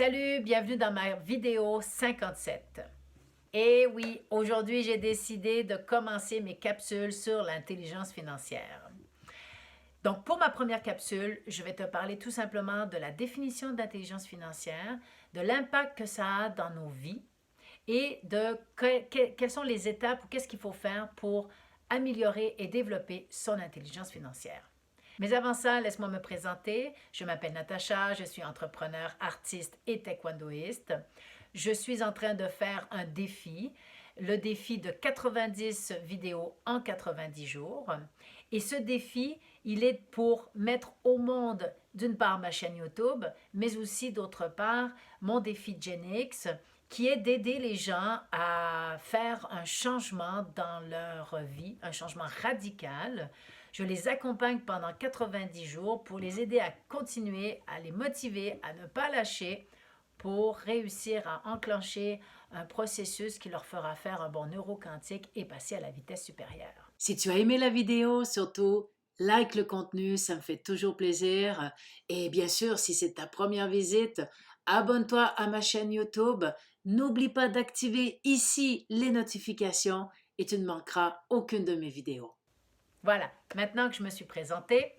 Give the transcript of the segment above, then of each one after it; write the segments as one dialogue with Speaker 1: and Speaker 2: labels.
Speaker 1: Salut, bienvenue dans ma vidéo 57. Et oui, aujourd'hui j'ai décidé de commencer mes capsules sur l'intelligence financière. Donc pour ma première capsule, je vais te parler tout simplement de la définition d'intelligence financière, de l'impact que ça a dans nos vies et de quelles sont les étapes ou qu'est-ce qu'il faut faire pour améliorer et développer son intelligence financière. Mais avant ça, laisse-moi me présenter. Je m'appelle Natacha, je suis entrepreneur, artiste et taekwondoïste. Je suis en train de faire un défi, le défi de 90 vidéos en 90 jours. Et ce défi, il est pour mettre au monde, d'une part, ma chaîne YouTube, mais aussi, d'autre part, mon défi Gen X, qui est d'aider les gens à faire un changement dans leur vie, un changement radical. Je les accompagne pendant 90 jours pour les aider à continuer, à les motiver, à ne pas lâcher pour réussir à enclencher un processus qui leur fera faire un bond neuroquantique et passer à la vitesse supérieure.
Speaker 2: Si tu as aimé la vidéo, surtout, like le contenu, ça me fait toujours plaisir. Et bien sûr, si c'est ta première visite, abonne-toi à ma chaîne YouTube. N'oublie pas d'activer ici les notifications et tu ne manqueras aucune de mes vidéos.
Speaker 1: Voilà, maintenant que je me suis présentée,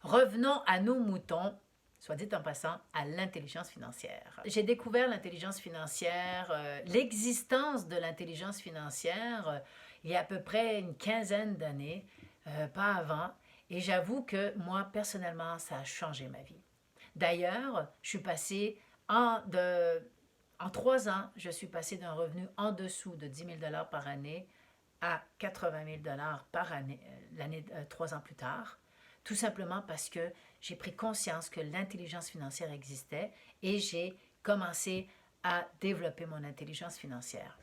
Speaker 1: revenons à nos moutons, soit dit en passant, à l'intelligence financière. J'ai découvert l'intelligence financière, l'existence de l'intelligence financière il y a à peu près une quinzaine d'années, pas avant, et j'avoue que moi, personnellement, ça a changé ma vie. D'ailleurs, je suis passée en 3 ans, je suis passée d'un revenu en dessous de 10 000 par année à 80 000 par année, 3 ans plus tard, tout simplement parce que j'ai pris conscience que l'intelligence financière existait et j'ai commencé à développer mon intelligence financière.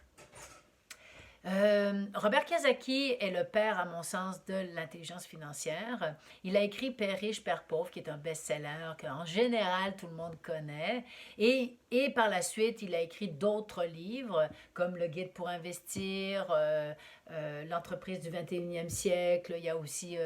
Speaker 1: Robert Kiyosaki est le père, à mon sens, de l'intelligence financière. Il a écrit Père riche, Père pauvre, qui est un best-seller qu'en général tout le monde connaît. Et par la suite, il a écrit d'autres livres, comme Le Guide pour investir, L'entreprise du 21e siècle. Il y a aussi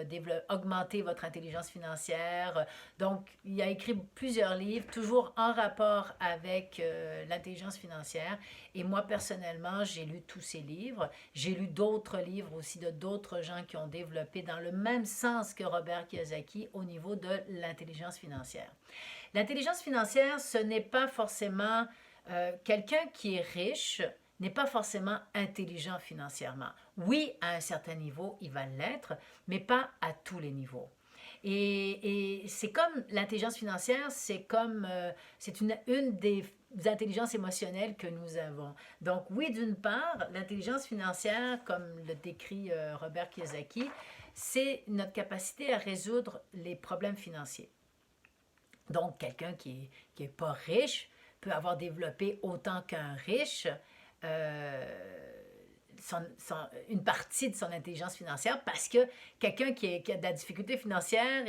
Speaker 1: Augmenter votre intelligence financière. Donc, il a écrit plusieurs livres, toujours en rapport avec l'intelligence financière. Et moi, personnellement, j'ai lu tous ces livres. J'ai lu d'autres livres aussi de d'autres gens qui ont développé dans le même sens que Robert Kiyosaki au niveau de l'intelligence financière. L'intelligence financière, ce n'est pas forcément quelqu'un qui est riche, n'est pas forcément intelligent financièrement. Oui, à un certain niveau, il va l'être, mais pas à tous les niveaux. Et c'est comme l'intelligence financière, c'est une des intelligences émotionnelles que nous avons. Donc oui, d'une part, l'intelligence financière, comme le décrit Robert Kiyosaki, c'est notre capacité à résoudre les problèmes financiers. Donc quelqu'un qui est pas riche peut avoir développé autant qu'un riche une partie de son intelligence financière parce que quelqu'un qui a de la difficulté financière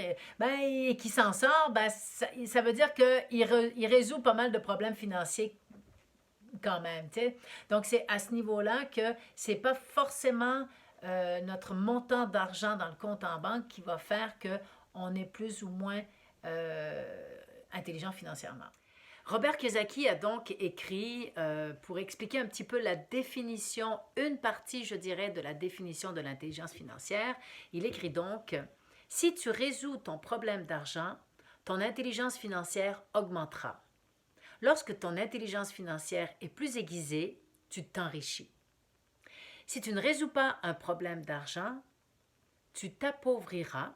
Speaker 1: et qui s'en sort, ça veut dire qu'il résout pas mal de problèmes financiers quand même. T'sais. Donc c'est à ce niveau-là que c'est pas forcément notre montant d'argent dans le compte en banque qui va faire qu'on est plus ou moins intelligent financièrement. Robert Kiyosaki a donc écrit, pour expliquer un petit peu la définition, une partie, je dirais, de la définition de l'intelligence financière, il écrit donc « Si tu résous ton problème d'argent, ton intelligence financière augmentera. Lorsque ton intelligence financière est plus aiguisée, tu t'enrichis. Si tu ne résous pas un problème d'argent, tu t'appauvriras.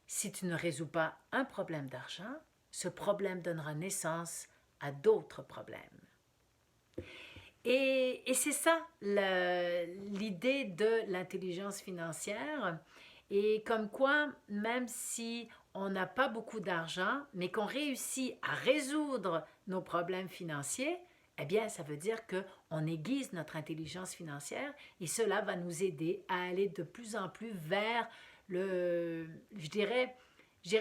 Speaker 1: Si tu ne résous pas un problème d'argent, ce problème donnera naissance à d'autres problèmes. » Et c'est ça l'idée de l'intelligence financière. Et comme quoi, même si on n'a pas beaucoup d'argent, mais qu'on réussit à résoudre nos problèmes financiers, eh bien, ça veut dire qu'on aiguise notre intelligence financière et cela va nous aider à aller de plus en plus vers je dirais,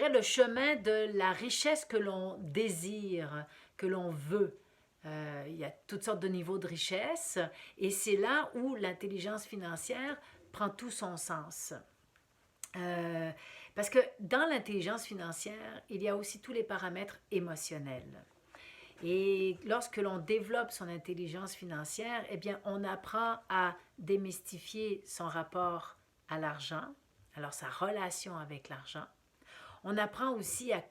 Speaker 1: le chemin de la richesse que l'on désire, que l'on veut. Il y a toutes sortes de niveaux de richesse et c'est là où l'intelligence financière prend tout son sens. Parce que dans l'intelligence financière, il y a aussi tous les paramètres émotionnels. Et lorsque l'on développe son intelligence financière, eh bien, on apprend à démystifier son rapport à l'argent, alors sa relation avec l'argent. On apprend aussi à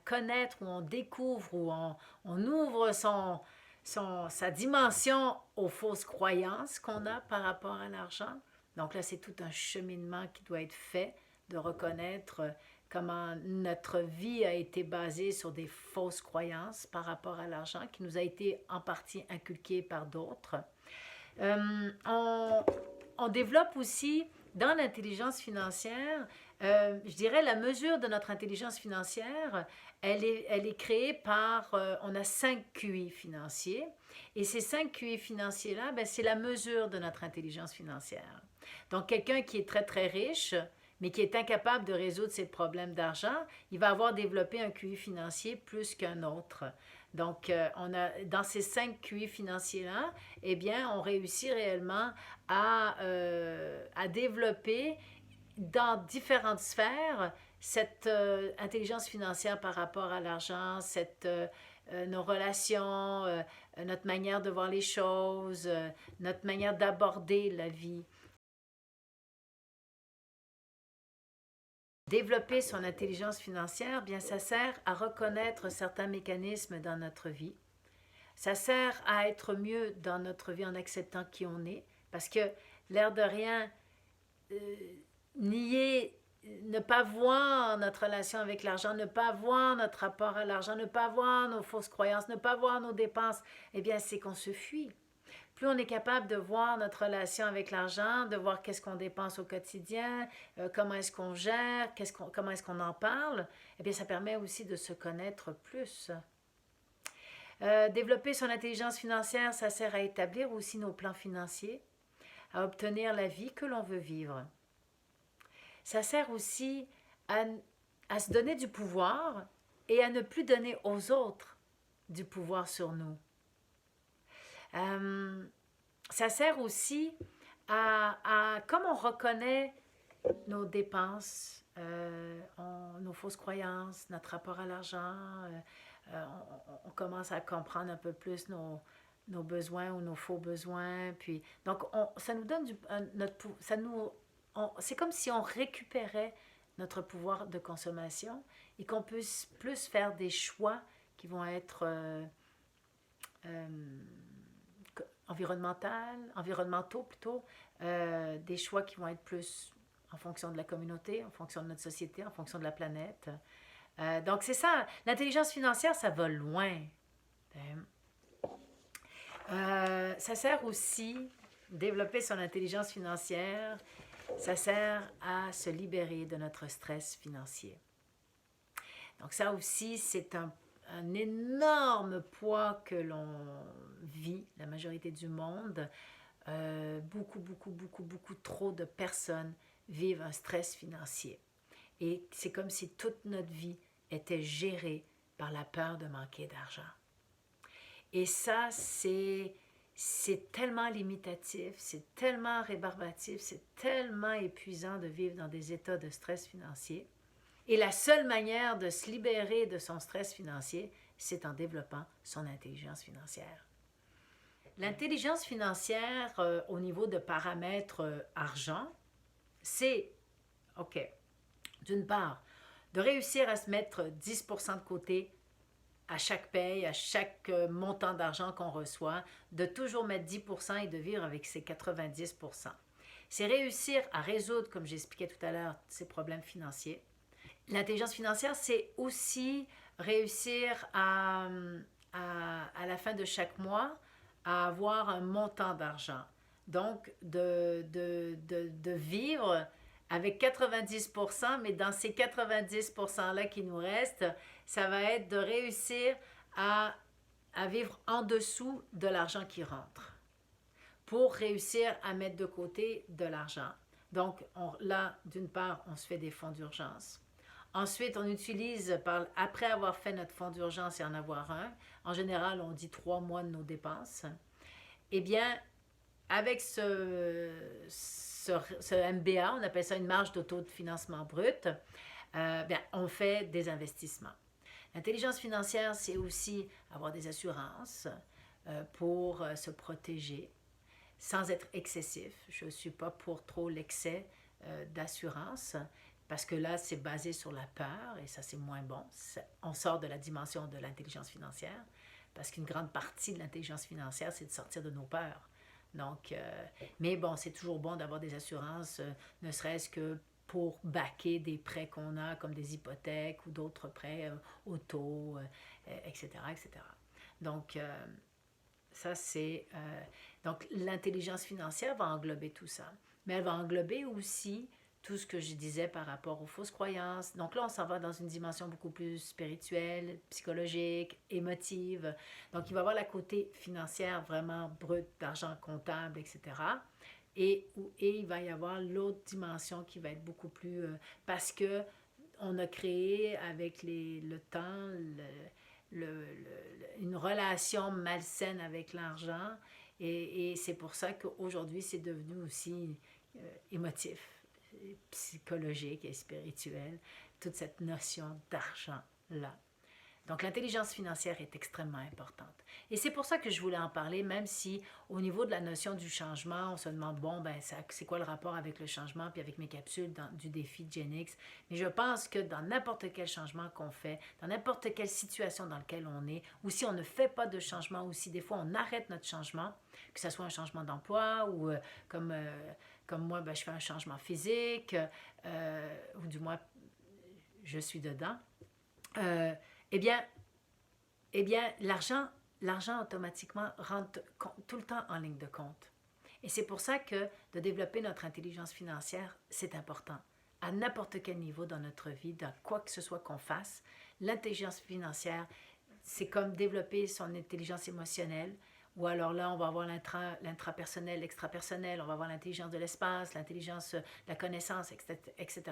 Speaker 1: connaître ou on découvre ou on ouvre sa dimension aux fausses croyances qu'on a par rapport à l'argent. Donc là, c'est tout un cheminement qui doit être fait de reconnaître comment notre vie a été basée sur des fausses croyances par rapport à l'argent qui nous a été en partie inculquée par d'autres. Euh, on, on développe aussi dans l'intelligence financière, je dirais la mesure de notre intelligence financière, elle est créée par, on a 5 QI financiers, et ces 5 QI financiers-là, ben, c'est la mesure de notre intelligence financière. Donc quelqu'un qui est très très riche, mais qui est incapable de résoudre ses problèmes d'argent, il va avoir développé un QI financier plus qu'un autre. Donc, dans ces 5 QI financiers-là, eh bien, on réussit réellement à développer dans différentes sphères cette intelligence financière par rapport à l'argent, nos relations, notre manière de voir les choses, notre manière d'aborder la vie. Développer son intelligence financière, bien, ça sert à reconnaître certains mécanismes dans notre vie. Ça sert à être mieux dans notre vie en acceptant qui on est, parce que l'air de rien, euh, nier, ne pas voir notre relation avec l'argent, ne pas voir notre rapport à l'argent, ne pas voir nos fausses croyances, ne pas voir nos dépenses, eh bien, c'est qu'on se fuit. Plus on est capable de voir notre relation avec l'argent, de voir qu'est-ce qu'on dépense au quotidien, comment est-ce qu'on gère, comment est-ce qu'on en parle, eh bien, ça permet aussi de se connaître plus. Développer son intelligence financière, ça sert à établir aussi nos plans financiers, à obtenir la vie que l'on veut vivre. Ça sert aussi à se donner du pouvoir et à ne plus donner aux autres du pouvoir sur nous. Euh, Ça sert aussi comme on reconnaît nos dépenses, nos fausses croyances, notre rapport à l'argent, on commence à comprendre un peu plus nos besoins ou nos faux besoins. Puis, donc, ça nous donne c'est comme si on récupérait notre pouvoir de consommation et qu'on puisse plus faire des choix qui vont être euh, environnementaux plutôt, des choix qui vont être plus en fonction de la communauté, en fonction de notre société, en fonction de la planète. Donc c'est ça, l'intelligence financière, ça va loin. Ça sert aussi, développer son intelligence financière, ça sert à se libérer de notre stress financier. Donc ça aussi, c'est un énorme poids que l'on vit, la majorité du monde. Beaucoup trop de personnes vivent un stress financier. Et c'est comme si toute notre vie était gérée par la peur de manquer d'argent. Et ça, c'est tellement limitatif, c'est tellement rébarbatif, c'est tellement épuisant de vivre dans des états de stress financier. Et la seule manière de se libérer de son stress financier, c'est en développant son intelligence financière. L'intelligence financière au niveau de paramètres argent, c'est, OK, d'une part, de réussir à se mettre 10% de côté à chaque paye, à chaque montant d'argent qu'on reçoit, de toujours mettre 10% et de vivre avec ces 90%. C'est réussir à résoudre, comme j'expliquais tout à l'heure, ces problèmes financiers. L'intelligence financière, c'est aussi réussir à la fin de chaque mois, à avoir un montant d'argent. Donc, de vivre avec 90%, mais dans ces 90%-là qui nous restent, ça va être de réussir à vivre en dessous de l'argent qui rentre pour réussir à mettre de côté de l'argent. Donc, là, d'une part, on se fait des fonds d'urgence. Ensuite, on utilise, après avoir fait notre fonds d'urgence et en avoir un, en général, on dit 3 mois de nos dépenses. Eh bien, avec ce MBA, on appelle ça une marge d'autofinancement brut, bien, on fait des investissements. L'intelligence financière, c'est aussi avoir des assurances pour se protéger sans être excessif. Je ne suis pas pour trop l'excès d'assurance parce que là, c'est basé sur la peur et ça, c'est moins bon. On sort de la dimension de l'intelligence financière parce qu'une grande partie de l'intelligence financière, c'est de sortir de nos peurs. Donc, mais bon, c'est toujours bon d'avoir des assurances, ne serait-ce que pour backer des prêts qu'on a, comme des hypothèques ou d'autres prêts auto, etc., etc. Donc, ça, c'est... donc, l'intelligence financière va englober tout ça. Mais elle va englober aussi tout ce que je disais par rapport aux fausses croyances. Donc là, on s'en va dans une dimension beaucoup plus spirituelle, psychologique, émotive. Donc, il va y avoir la côté financière vraiment brute, d'argent comptable, etc. Et il va y avoir l'autre dimension qui va être beaucoup plus... parce que on a créé avec le temps une relation malsaine avec l'argent et c'est pour ça qu'aujourd'hui c'est devenu aussi émotif, psychologique et spirituel, toute cette notion d'argent-là. Donc l'intelligence financière est extrêmement importante. Et c'est pour ça que je voulais en parler, même si au niveau de la notion du changement, on se demande, bon, ben, c'est quoi le rapport avec le changement, puis avec mes capsules du défi Gen X. Mais je pense que dans n'importe quel changement qu'on fait, dans n'importe quelle situation dans laquelle on est, ou si on ne fait pas de changement, ou si des fois on arrête notre changement, que ce soit un changement d'emploi, ou comme moi, ben, je fais un changement physique, ou du moins, je suis dedans, euh, eh bien, l'argent automatiquement rentre tout le temps en ligne de compte. Et c'est pour ça que de développer notre intelligence financière, c'est important. À n'importe quel niveau dans notre vie, dans quoi que ce soit qu'on fasse, l'intelligence financière, c'est comme développer son intelligence émotionnelle, ou alors là, on va avoir l'intrapersonnel, l'extrapersonnel, on va avoir l'intelligence de l'espace, l'intelligence de la connaissance, etc.,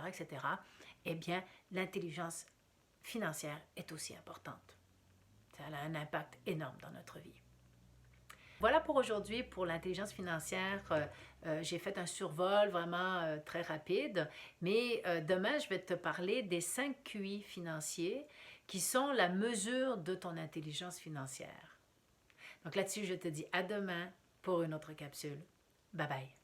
Speaker 1: etc. Eh bien, l'intelligence financière est aussi importante. Ça a un impact énorme dans notre vie. Voilà pour aujourd'hui pour l'intelligence financière. J'ai fait un survol vraiment très rapide, mais demain, je vais te parler des 5 QI financiers qui sont la mesure de ton intelligence financière. Donc là-dessus, je te dis à demain pour une autre capsule. Bye bye.